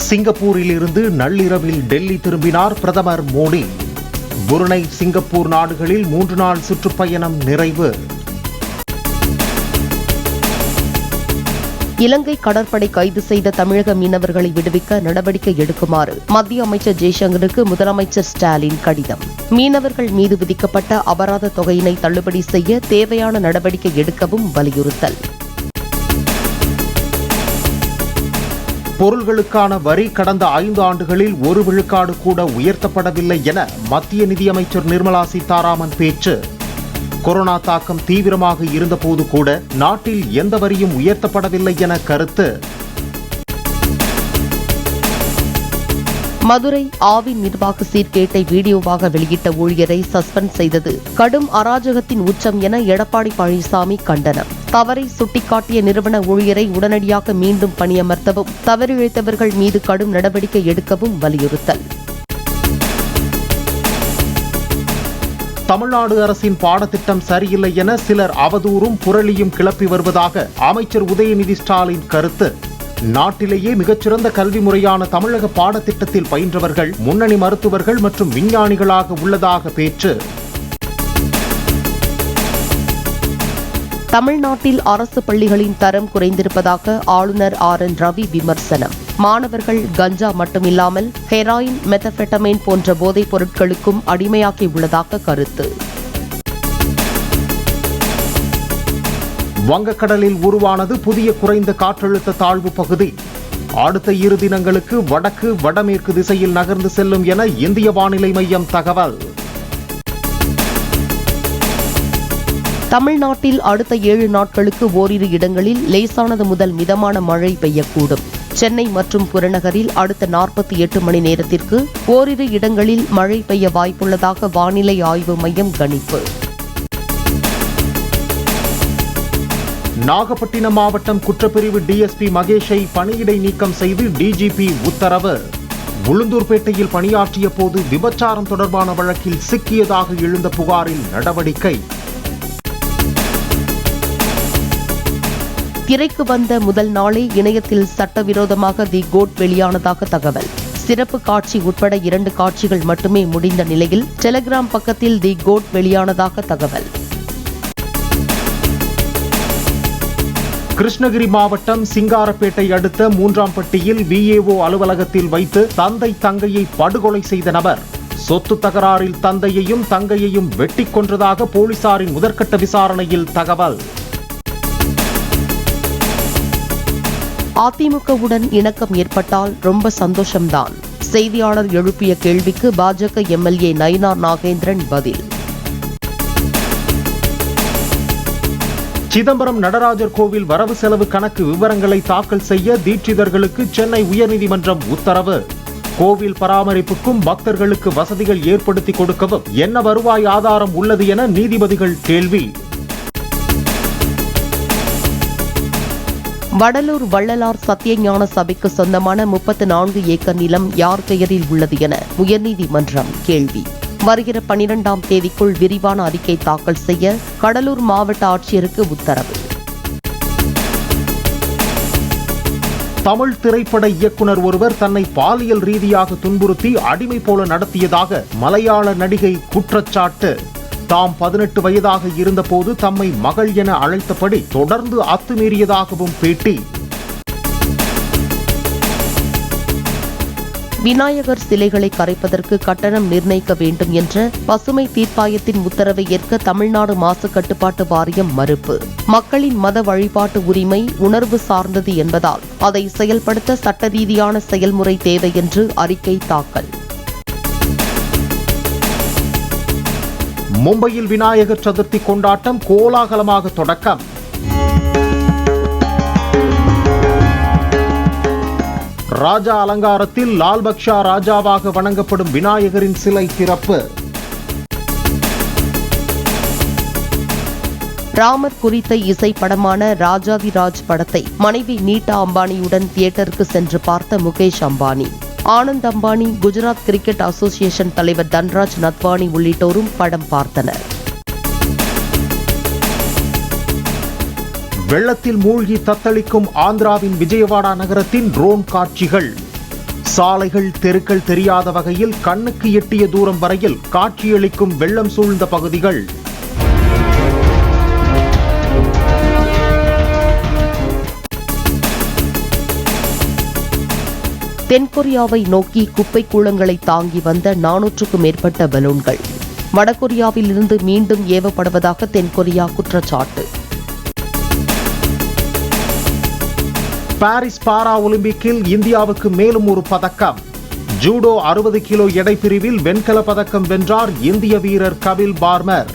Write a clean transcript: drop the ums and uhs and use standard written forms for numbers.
சிங்கப்பூரில் இருந்து நள்ளிரவில் டெல்லி திரும்பினார் பிரதமர் மோடி. புருனை, சிங்கப்பூர் நாடுகளில் 3 நாள் சுற்றுப்பயணம் நிறைவு. இலங்கை கடற்படை கைது செய்த தமிழக மீனவர்களை விடுவிக்க நடவடிக்கை எடுக்குமாறு மத்திய அமைச்சர் ஜெய்சங்கருக்கு முதலமைச்சர் ஸ்டாலின் கடிதம். மீனவர்கள் மீது விதிக்கப்பட்ட அபராத தொகையினை தள்ளுபடி செய்ய தேவையான நடவடிக்கை எடுக்கவும் வலியுறுத்தல். பொருள்களுக்கான வரி கடந்த 5 ஆண்டுகளில் 1 விழுக்காடு கூட உயர்த்தப்படவில்லை என மத்திய நிதியமைச்சர் நிர்மலா சீதாராமன் பேச்சு. கொரோனா தாக்கம் தீவிரமாக இருந்தபோது கூட நாட்டில் எந்த வரியும் உயர்த்தப்படவில்லை என கருத்து. மதுரை ஆவின் நிர்வாக சீர்கேட்டை வீடியோவாக வெளியிட்ட ஊழியரை சஸ்பெண்ட் செய்தது கடும் அராஜகத்தின் உச்சம் என எடப்பாடி பழனிசாமி கண்டனம். தவறை சுட்டிக்காட்டிய நிறுவன ஊழியரை உடனடியாக மீண்டும் பணியமர்த்தவும், தவறிழைத்தவர்கள் மீது கடும் நடவடிக்கை எடுக்கவும் வலியுறுத்தல். தமிழ்நாடு அரசின் பாடத்திட்டம் சரியில்லை என சிலர் அவதூறும் புரளியும் கிளப்பி வருவதாக அமைச்சர் உதயநிதி ஸ்டாலின் கருத்து. நாட்டிலேயே மிகச்சிறந்த கல்வி முறையான தமிழக பாடத்திட்டத்தில் பயின்றவர்கள் முன்னணி மருத்துவர்கள் மற்றும் விஞ்ஞானிகளாக உள்ளதாக பேச்சு. தமிழ்நாட்டில் அரசு பள்ளிகளின் தரம் குறைந்திருப்பதாக ஆளுநர் RN ரவி விமர்சனம். மாணவர்கள் கஞ்சா மட்டுமில்லாமல் ஹெராயின், மெத்தபெட்டமைன் போன்ற போதைப் பொருட்களுக்கும் அடிமையாக்கி உள்ளதாக கருத்து. வங்கக்கடலில் உருவானது புதிய குறைந்த காற்றழுத்த தாழ்வு பகுதி. அடுத்த 2 தினங்களுக்கு வடக்கு, வடமேற்கு திசையில் நகர்ந்து செல்லும் என இந்திய வானிலை மையம் தகவல். தமிழ்நாட்டில் அடுத்த 7 நாட்களுக்கு ஓரிரு இடங்களில் லேசானது முதல் மிதமான மழை பெய்யக்கூடும். சென்னை மற்றும் புறநகரில் அடுத்த 48 மணி நேரத்திற்கு ஓரிரு இடங்களில் மழை பெய்ய வாய்ப்புள்ளதாக வானிலை ஆய்வு மையம் கணிப்பு. நாகப்பட்டினம் மாவட்டம் குற்றப்பிரிவு DSP மகேஷை பணியிடை நீக்கம் செய்து DGP உத்தரவு. உளுந்தூர்பேட்டையில் பணியாற்றிய போது விபச்சாரம் தொடர்பான வழக்கில் சிக்கியதாக எழுந்த புகாரில் நடவடிக்கை. திரைக்கு வந்த முதல் நாளே இணையத்தில் சட்டவிரோதமாக தி கோட் வெளியானதாக தகவல். சிறப்பு காட்சி உட்பட 2 காட்சிகள் மட்டுமே முடிந்த நிலையில் டெலிகிராம் பக்கத்தில் தி கோட் வெளியானதாக தகவல். கிருஷ்ணகிரி மாவட்டம் சிங்காரப்பேட்டை அடுத்த 3ஆம்பட்டியில் VAO அலுவலகத்தில் வைத்து தந்தை தங்கையை படுகொலை செய்த நபர் சொத்து தகராறில் தந்தையையும் தங்கையையும் வெட்டிக் கொன்றதாக போலீசாரின் முதற்கட்ட விசாரணையில் தகவல். அதிமுகவுடன் இணக்கம் ஏற்பட்டால் ரொம்ப சந்தோஷம்தான். செய்தியாளர் எழுப்பிய கேள்விக்கு பாஜக MLA நயினார் நாகேந்திரன் பதில். சிதம்பரம் நடராஜர் கோவில் வரவு செலவு கணக்கு விவரங்களை தாக்கல் செய்ய தீட்சிதர்களுக்கு சென்னை உயர்நீதிமன்றம் உத்தரவு. கோவில் பராமரிப்புக்கும் பக்தர்களுக்கு வசதிகள் ஏற்படுத்தி கொடுக்கவும் என்ன வருவாய் ஆதாரம் உள்ளது என நீதிபதிகள் கேள்வி. வடலூர் வள்ளலார் சத்தியஞான சபைக்கு சொந்தமான 34 ஏக்கர் நிலம் யார் பெயரில் உள்ளது என உயர்நீதிமன்றம் கேள்வி. வருகிற 12ஆம் தேதிக்குள் விரிவான அறிக்கை தாக்கல் செய்ய கடலூர் மாவட்ட ஆட்சியருக்கு உத்தரவு. தமிழ் திரைப்பட இயக்குனர் ஒருவர் தன்னை பாலியல் ரீதியாக துன்புறுத்தி அடிமை போல நடத்தியதாக மலையாள நடிகை குற்றச்சாட்டு. தாம் 18 வயதாக இருந்தபோது தம்மை மகள் என அழைத்தபடி தொடர்ந்து அத்துமீறியதாகவும் பேட்டி. விநாயகர் சிலைகளை கரைப்பதற்கு கட்டணம் நிர்ணயிக்க வேண்டும் என்ற பசுமை தீர்ப்பாயத்தின் உத்தரவை ஏற்க தமிழ்நாடு மாசு கட்டுப்பாட்டு வாரியம் மறுப்பு. மக்களின் மத வழிபாட்டு உரிமை உணர்வு சார்ந்தது என்பதால் அதை செயல்படுத்த சட்ட ரீதியான செயல்முறை தேவை என்று அறிக்கை தாக்கல். மும்பையில் விநாயகர் சதுர்த்தி கொண்டாட்டம் கோலாகலமாக தொடக்கம். ராஜா அலங்காரத்தில் லால் பக்ஷா ராஜாவாக வணங்கப்படும் விநாயகரின் சிலை திறப்பு. ராமர் குறித்த இசை படமான ராஜாதிராஜ் படத்தை மனைவி நீட்டா அம்பானியுடன் தியேட்டருக்கு சென்று பார்த்த முகேஷ் அம்பானி. ஆனந்த் அம்பானி, குஜராத் கிரிக்கெட் அசோசியேஷன் தலைவர் தன்ராஜ் நத்வானி உள்ளிட்டோரும் படம் பார்த்தனர். வெள்ளத்தில் மூழ்கி தத்தளிக்கும் ஆந்திராவின் விஜயவாடா நகரத்தின் ட்ரோன் காட்சிகள். சாலைகள் தெருக்கள் தெரியாத வகையில் கண்ணுக்கு எட்டிய தூரம் வரையில் காட்சியளிக்கும் வெள்ளம் சூழ்ந்த பகுதிகள். தென்கொரியாவை நோக்கி குப்பை கூளங்களை தாங்கி வந்த 400க்கும் மேற்பட்ட பலூன்கள் வடகொரியாவில் இருந்து மீண்டும் ஏவப்படுவதாக தென்கொரியா குற்றச்சாட்டு. பாரிஸ் பாரா ஒலிம்பிக்கில் இந்தியாவுக்கு மேலும் ஒரு பதக்கம். ஜூடோ 60 கிலோ எடை பிரிவில் வெண்கல பதக்கம் வென்றார் இந்திய வீரர் கபில் பார்மர்.